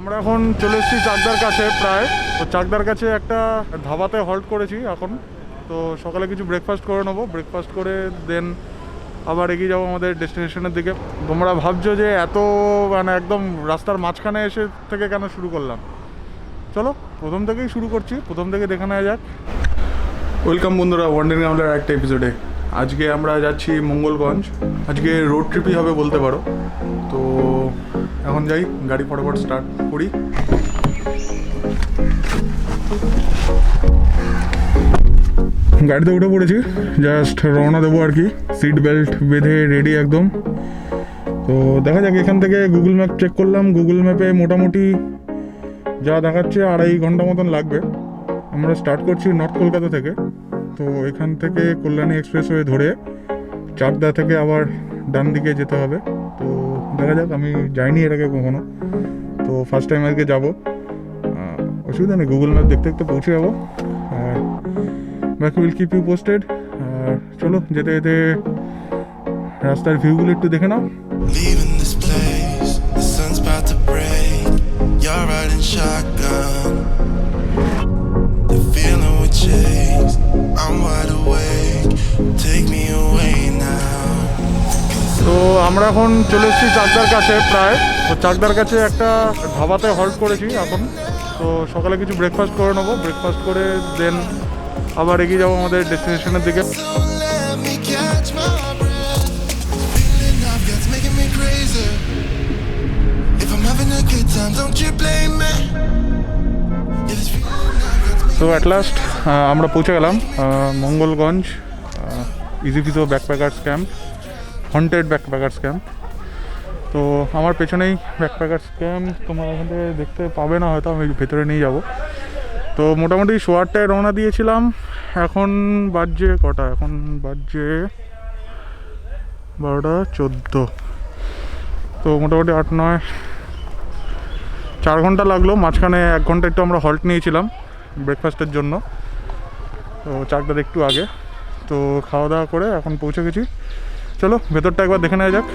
আমরা এখন চলে এসেছি চাকদার কাছে প্রায়। তো চাকদার কাছে একটা ধাবাতে হল্ট করেছি এখন। তো সকালে কিছু ব্রেকফাস্ট করে নেবো, ব্রেকফাস্ট করে দেন আবার এগিয়ে যাবো আমাদের ডেস্টিনেশনের দিকে। তোমরা ভাবছো যে এত মানে একদম রাস্তার মাঝখানে এসে থেকে কেন শুরু করলাম, চলো প্রথম থেকেই শুরু করছি, প্রথম থেকে দেখে নেওয়া যাক। ওয়েলকাম বন্ধুরা ওয়ান্ডারিং আমলার একটা এপিসোডে। আজকে আমরা যাচ্ছি মঙ্গলগঞ্জ, আজকে রোড ট্রিপই হবে বলতে পারো। তো এখন যাই, গাড়ি ফটাফট স্টার্ট করি। গাড়িতে উঠে পড়েছি, জাস্ট রওনা দেবো আর কি, সিট বেল্ট বেঁধে রেডি একদম। তো দেখা যাক, এখান থেকে গুগল ম্যাপ চেক করলাম, গুগল ম্যাপে মোটামুটি যা দেখাচ্ছে 2.5 ঘন্টা মতন লাগবে। আমরা স্টার্ট করছি নর্থ কলকাতা থেকে। তো এখান থেকে কল্যাণী এক্সপ্রেসওয়ে ধরে চাকদা থেকে আবার ডান দিকে যেতে হবে। তো দেখা যাক, আমি যাইনি এর আগে কখনো, তো ফার্স্ট টাইম আজকে যাবো। অসুবিধা নেই, গুগল ম্যাপ দেখতে দেখতে পৌঁছে যাবো। আর বাকি উইল কিপ ইউ পোস্টেড। আর চলো যেতে যেতে রাস্তার ভিউগুলো একটু দেখে নাও। তো আমরা এখন চলে এসেছি চাকদার কাছে প্রায়। তো চাকদার কাছে একটা ধাবাতে হল্ট করেছি এখন। তো সকালে কিছু ব্রেকফাস্ট করে নেবো, ব্রেকফাস্ট করে দেন আবার এগিয়ে যাবো আমাদের ডেস্টিনেশনের দিকে। তো অ্যাট লাস্ট আমরা পৌঁছে গেলাম মঙ্গলগঞ্জ ইজিভিজো backpackers camp, haunted backpackers camp. তো আমার পেছনেই ব্যাকপ্যাকার্স ক্যাম্প, তোমরা এখান থেকে দেখতে পাবে না হয়তো, আমি ভেতরে নিয়ে যাব। তো মোটামুটি 8টায় রওনা দিয়েছিলাম, এখন বাজছে কটা, এখন বাজছে 12:14। তো মোটামুটি 8-9 4 ঘন্টা লাগলো, মাঝখানে 1 ঘন্টা একটু আমরা হল্ট নিয়েছিলাম ব্রেকফাস্টের জন্য। তো চাকদার একটু আগে, তো খাওয়া দাওয়া করে এখন পৌঁছে গেছি। চলো ভেতরটা একবার দেখে নেওয়া যাক।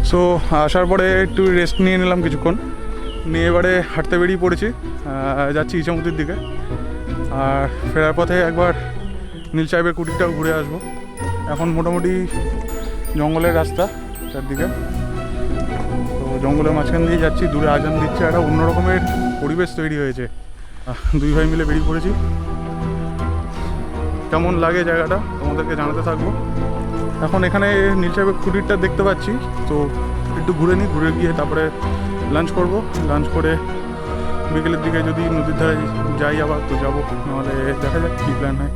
সো আসার পরে একটু রেস্ট নিয়ে নিলাম কিছুক্ষণ, নিয়ে এবারে হাঁটতে বেরিয়ে পড়েছি, যাচ্ছি ইছামতির দিকে। আর ফেরার পথে একবার নীল সাহেবের কুটিরটাও ঘুরে আসবো। এখন মোটামুটি জঙ্গলের রাস্তা চারদিকে, তো জঙ্গলের মাঝখান দিয়ে যাচ্ছি, দূরে আজান দিচ্ছে, একটা অন্য রকমের পরিবেশ তৈরি হয়েছে। 2 ভাই মিলে বেরিয়ে পড়েছি। কেমন লাগে জায়গাটা তোমাদেরকে জানাতে থাকবো। এখন এখানে নীল সাহেবের কুটিরটা দেখতে পাচ্ছি, তো একটু ঘুরে নিই, ঘুরে গিয়ে তারপরে লাঞ্চ করব। লাঞ্চ করে বিকেলের দিকে যদি নদীর ধারে যাই আবার তো যাবো, নাহলে দেখা যাক কী প্ল্যান হয়।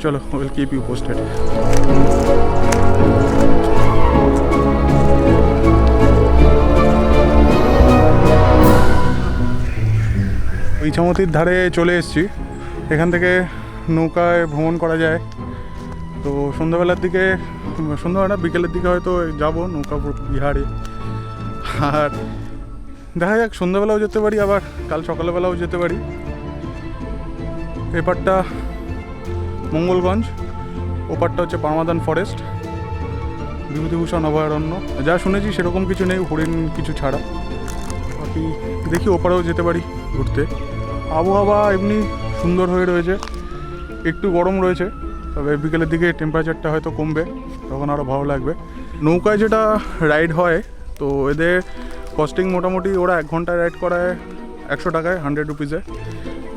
চলো উইল কিপ ইউ পোস্টেড। ইছামতির ধারে চলে এসেছি, এখান থেকে নৌকায় ভ্রমণ করা যায়। তো সন্ধ্যাবেলার দিকে, সন্ধ্যাবেলা বিকেলের দিকে হয়তো যাবো নৌকা বিহারে। আর দেখা যাক, সন্ধ্যাবেলাও যেতে পারি, আবার কাল সকালবেলাও যেতে পারি। এপারটা মঙ্গলগঞ্জ, ওপারটা হচ্ছে পারমাদান ফরেস্ট, বিভূতিভূষণ অভয়ারণ্য। যা শুনেছি সেরকম কিছু নেই, হরিণ কিছু ছাড়া। বাকি দেখি ওপারেও যেতে পারি ঘুরতে। আবহাওয়া এমনি সুন্দর হয়ে রয়েছে, একটু গরম রয়েছে, তবে বিকেলের দিকে টেম্পারেচারটা হয়তো কমবে, তখন আরও ভালো লাগবে। নৌকায় যেটা রাইড হয়, তো এদের কস্টিং মোটামুটি ওরা 1 ঘন্টা রাইড করায় 100 টাকায়, 100 রুপিসে।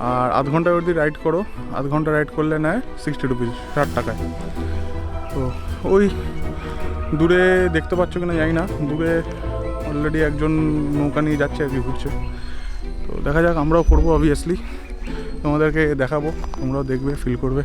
আর আধ ঘন্টা যদি রাইড করো, আধ ঘন্টা রাইড করলে নেয় 60 রুপিস, 60 টাকায়। তো ওই দূরে দেখতে পাচ্ছ কিনা জানি না, দূরে অলরেডি একজন নৌকা নিয়ে যাচ্ছে আর কি, ঘুরছে। তো দেখা যাক, আমরাও করবো অবভিয়াসলি, তোমাদেরকে দেখাবো, তোমরাও দেখবে, ফিল করবে।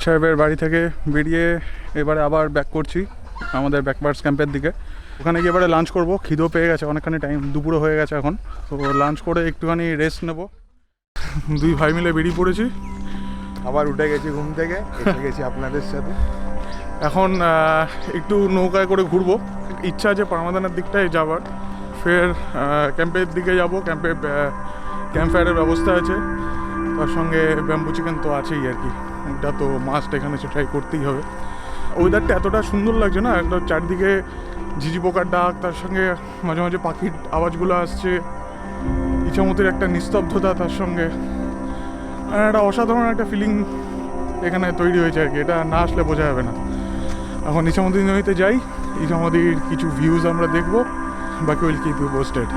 সাহেবের বাড়ি থেকে বেরিয়ে এবারে আবার ব্যাক করছি আমাদের ব্যাকপ্যাকার্স ক্যাম্পের দিকে। ওখানে গিয়ে এবারে লাঞ্চ করবো, খিদেও পেয়ে গেছে, অনেকখানি টাইম, দুপুরও হয়ে গেছে এখন। তো লাঞ্চ করে একটুখানি রেস্ট নেব। দুই ভাই মিলে বেরিয়ে পড়েছি, আবার উঠে গেছি ঘুম থেকে, এসে গেছি আপনাদের সাথে। এখন একটু নৌকায় করে ঘুরবো, ইচ্ছা আছে পারমাদানের দিকটায় যাবার। ফের ক্যাম্পের দিকে যাব, ক্যাম্পে ক্যাম্প ফায়ারের ব্যবস্থা আছে, তার সঙ্গে ব্যাম্বু চিকেন তো আছেই আর কি, এটা তো মাস্ট, এখানে সে ট্রাই করতেই হবে। ওয়েদারটা এতটা সুন্দর লাগছে না, একটা চারদিকে ঝিঝি পোকার ডাক, তার সঙ্গে মাঝে মাঝে পাখির আওয়াজগুলো আসছে, ইচ্ছামতির একটা নিস্তব্ধতা, তার সঙ্গে একটা অসাধারণ একটা ফিলিং এখানে তৈরি হয়েছে আর কি, এটা না আসলে বোঝা যাবে না। এখন ইচ্ছামতি নদীতে যাই, ইচ্ছামতির কিছু ভিউজ আমরা দেখবো, বাকি উইল কিপ ইউ পোস্টেড।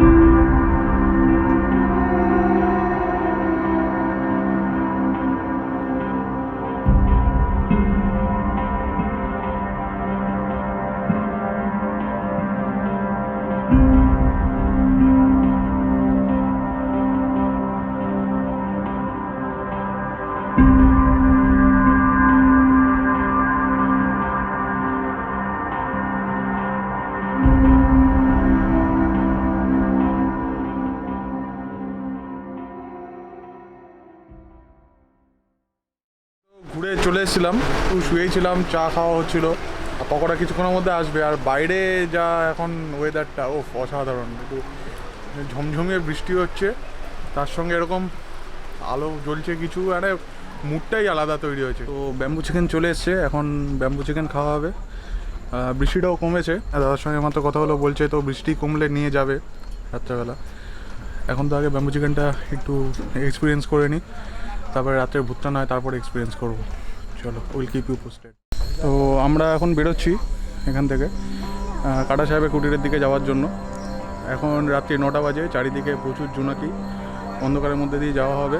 ঘুরে চলে এসেছিলাম, একটু শুয়েছিলাম, চা খাওয়া হচ্ছিল, আর পকোড়া কিছুক্ষণের মধ্যে আসবে। আর বাইরে যা এখন ওয়েদারটা অসাধারণ, একটু ঝমঝমিয়ে বৃষ্টি হচ্ছে, তার সঙ্গে এরকম আলো জ্বলছে কিছু, মানে মুডটাই আলাদা তৈরি হয়েছে। তো ব্যাম্বু চিকেন চলে এসছে, এখন ব্যাম্বু চিকেন খাওয়া হবে। বৃষ্টিটাও কমেছে, দাদার সঙ্গে মাত্র কথা হলো, বলছে তো বৃষ্টি কমলে নিয়ে যাবে রাত্রেবেলা। এখন তো আগে ব্যাম্বু চিকেনটা একটু এক্সপিরিয়েন্স করে নিই, তারপরে রাত্রে ভুট্টা নয়, তারপরে এক্সপিরিয়েন্স করবো। চলো, উইল কিপ ইউ পোস্টেড। তো আমরা এখন বেরোচ্ছি এখান থেকে কাটা সাহেবের কুটিরের দিকে যাওয়ার জন্য। এখন রাত্রি 9টা বাজে, চারিদিকে প্রচুর জোনাকি, অন্ধকারের মধ্যে দিয়ে যাওয়া হবে।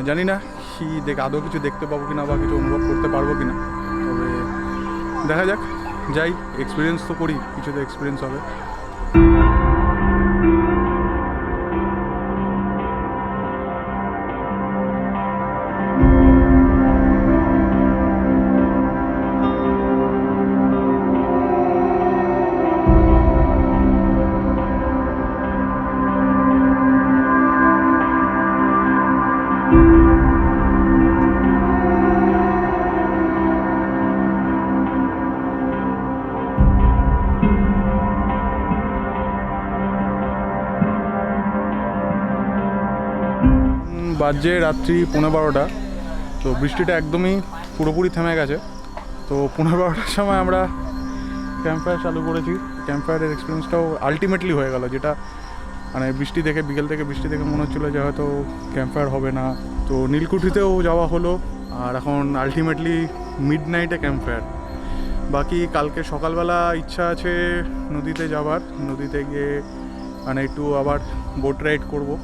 জানি না কি আদৌ কিছু দেখতে পাবো কিনা বা কিছু অনুভব করতে পারবো কিনা, তবে দেখা যাক, যাই, এক্সপিরিয়েন্স তো করি, কিছু তো এক্সপিরিয়েন্স হবে। বাজে রাত্রি 11:30, তো বৃষ্টিটা একদমই পুরোপুরি থেমে গেছে। তো 11:30টার সময় আমরা ক্যাম্প ফায়ার চালু করেছি। ক্যাম্প ফায়ারের এক্সপিরিয়েন্সটাও আলটিমেটলি হয়ে গেল, যেটা মানে বৃষ্টি দেখে, বিকেল থেকে বৃষ্টি দেখে মনে হচ্ছিলো যে হয়তো ক্যাম্প ফায়ার হবে না। তো নীলকুঠিতেও যাওয়া হলো, আর এখন আলটিমেটলি মিড নাইটে ক্যাম্প ফায়ার। বাকি কালকে সকালবেলা ইচ্ছা আছে নদীতে যাবার, নদীতে গিয়ে মানে একটু আবার বোট রাইড করবো।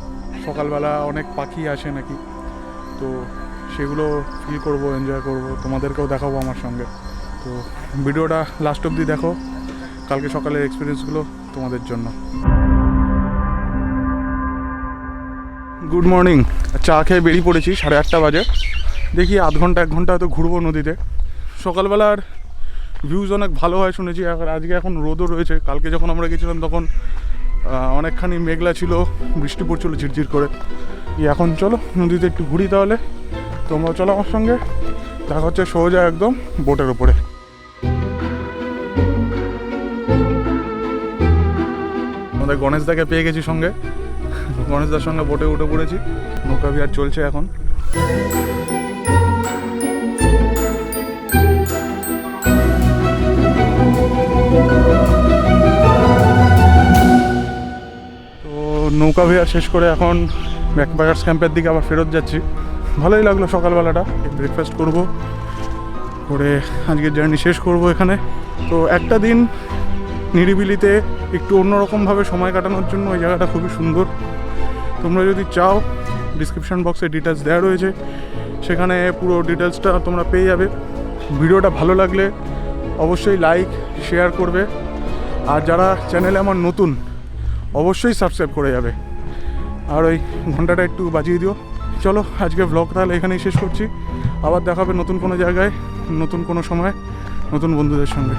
সকালবেলা অনেক পাখি আসে নাকি, তো সেগুলো ফিল করব, এনজয় করব, তোমাদেরকেও দেখাবো আমার সঙ্গে। তো ভিডিওটা লাস্ট অবধি দেখো, কালকে সকালের এক্সপিরিয়েন্সগুলো তোমাদের জন্য। গুড মর্নিং, চা খেয়ে বেরিয়ে পড়েছি, 8:30 বাজে। দেখি আধ ঘন্টা 1 ঘন্টা হয়তো ঘুরবো নদীতে। সকালবেলার ভিউজ অনেক ভালো হয় শুনেছি, আর আজকে এখন রোদও রয়েছে। কালকে যখন আমরা গেছিলাম তখন অনেকখানি মেঘলা ছিল, বৃষ্টি পড়ছিল ঝিরঝির করে। এখন চলো নদীতে একটু ঘুরি, তাহলে তোমরাও চলো আমার সঙ্গে। দেখা হচ্ছে সোজা একদম বোটের ওপরে। আমাদের গণেশদাকে পেয়ে গেছি সঙ্গে, গণেশদার সঙ্গে বোটে উঠে পড়েছি। নৌকা বিহার চলছে এখন। নৌকা বিহার শেষ করে এখন ব্যাকপ্যাকার্স ক্যাম্পের দিকে আবার ফেরত যাচ্ছি। ভালোই লাগলো সকালবেলাটা, ব্রেকফাস্ট করব, করে আজকের জার্নি শেষ করব এখানে। তো একটা দিন নিরিবিলিতে একটু অন্যরকমভাবে সময় কাটানোর জন্য ওই জায়গাটা খুবই সুন্দর। তোমরা যদি চাও, ডিসক্রিপশান বক্সে ডিটেলস দেওয়া রয়েছে, সেখানে পুরো ডিটেলসটা তোমরা পেয়ে যাবে। ভিডিওটা ভালো লাগলে অবশ্যই লাইক শেয়ার করবে, আর যারা চ্যানেলে আমার নতুন অবশ্যই সাবস্ক্রাইব করে যাবে, আর ওই ঘন্টাটা একটু বাজিয়ে দিও। চলো আজকে ব্লগ তাহলে এখানেই শেষ করছি। আবার দেখাবে নতুন কোনো জায়গায়, নতুন কোনো সময়, নতুন বন্ধুদের সঙ্গে।